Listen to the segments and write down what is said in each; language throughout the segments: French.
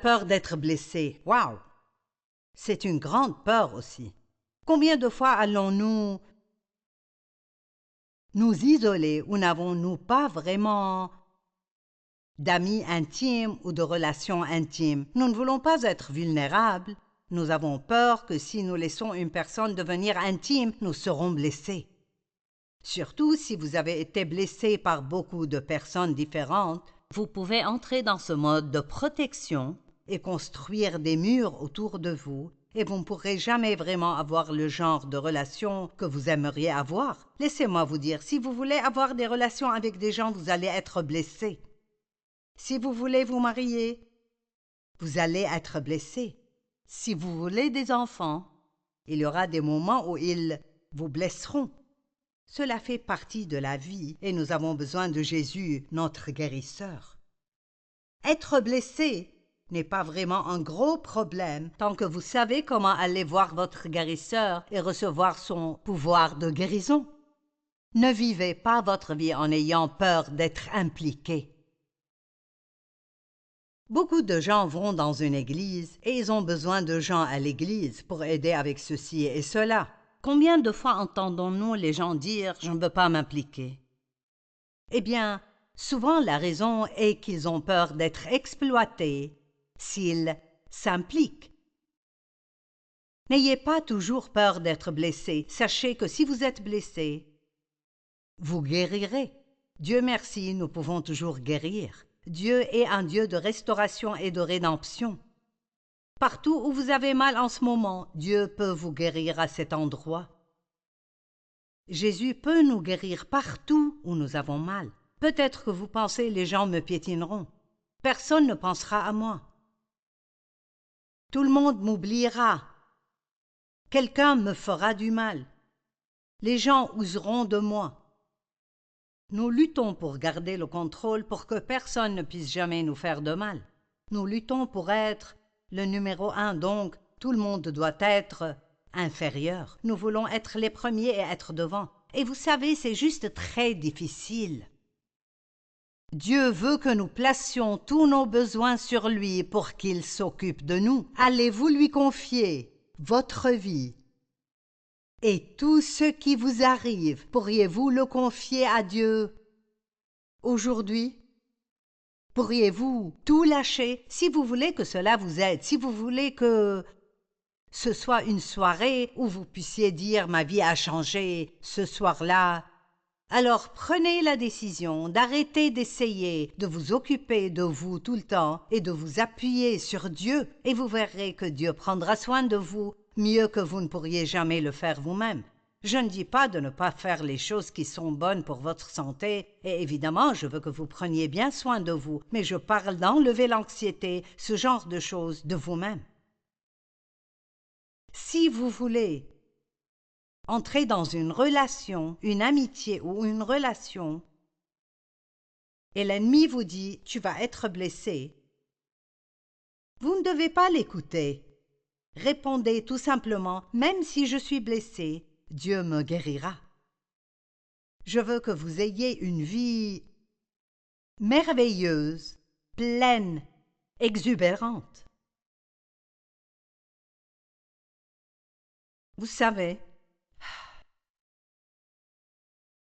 Peur d'être blessé. Waouh! C'est une grande peur aussi. Combien de fois allons-nous nous isoler ou n'avons-nous pas vraiment d'amis intimes ou de relations intimes? Nous ne voulons pas être vulnérables. Nous avons peur que si nous laissons une personne devenir intime, nous serons blessés. Surtout si vous avez été blessé par beaucoup de personnes différentes, vous pouvez entrer dans ce mode de protection et construire des murs autour de vous, et vous ne pourrez jamais vraiment avoir le genre de relation que vous aimeriez avoir. Laissez-moi vous dire, si vous voulez avoir des relations avec des gens, vous allez être blessé. Si vous voulez vous marier, vous allez être blessé. Si vous voulez des enfants, il y aura des moments où ils vous blesseront. Cela fait partie de la vie et nous avons besoin de Jésus, notre guérisseur. Être blessé n'est pas vraiment un gros problème tant que vous savez comment aller voir votre guérisseur et recevoir son pouvoir de guérison. Ne vivez pas votre vie en ayant peur d'être impliqué. Beaucoup de gens vont dans une église et ils ont besoin de gens à l'église pour aider avec ceci et cela. Combien de fois entendons-nous les gens dire « je ne veux pas m'impliquer » ? Eh bien, souvent la raison est qu'ils ont peur d'être exploités s'ils s'impliquent. N'ayez pas toujours peur d'être blessé. Sachez que si vous êtes blessé, vous guérirez. Dieu merci, nous pouvons toujours guérir. Dieu est un Dieu de restauration et de rédemption. Partout où vous avez mal en ce moment, Dieu peut vous guérir à cet endroit. Jésus peut nous guérir partout où nous avons mal. Peut-être que vous pensez les gens me piétineront. Personne ne pensera à moi. Tout le monde m'oubliera. Quelqu'un me fera du mal. Les gens useront de moi. Nous luttons pour garder le contrôle pour que personne ne puisse jamais nous faire de mal. Nous luttons pour être le numéro 1, donc tout le monde doit être inférieur. Nous voulons être les premiers et être devant. Et vous savez, c'est juste très difficile. Dieu veut que nous placions tous nos besoins sur lui pour qu'il s'occupe de nous. Allez-vous lui confier votre vie et tout ce qui vous arrive? Pourriez-vous le confier à Dieu aujourd'hui? Pourriez-vous tout lâcher si vous voulez que cela vous aide, si vous voulez que ce soit une soirée où vous puissiez dire « ma vie a changé ce soir-là », alors prenez la décision d'arrêter d'essayer de vous occuper de vous tout le temps et de vous appuyer sur Dieu et vous verrez que Dieu prendra soin de vous mieux que vous ne pourriez jamais le faire vous-même. Je ne dis pas de ne pas faire les choses qui sont bonnes pour votre santé, et évidemment, je veux que vous preniez bien soin de vous, mais je parle d'enlever l'anxiété, ce genre de choses, de vous-même. Si vous voulez entrer dans une relation, une amitié ou une relation, et l'ennemi vous dit « tu vas être blessé », vous ne devez pas l'écouter. Répondez tout simplement « même si je suis blessé, Dieu me guérira. » Je veux que vous ayez une vie merveilleuse, pleine, exubérante. Vous savez,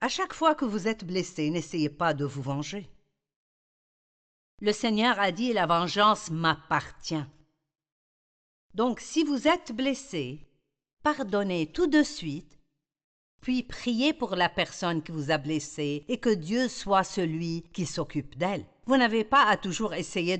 à chaque fois que vous êtes blessé, n'essayez pas de vous venger. Le Seigneur a dit « la vengeance m'appartient ». Donc, si vous êtes blessé, pardonnez tout de suite, puis priez pour la personne qui vous a blessé et que Dieu soit celui qui s'occupe d'elle. Vous n'avez pas à toujours essayer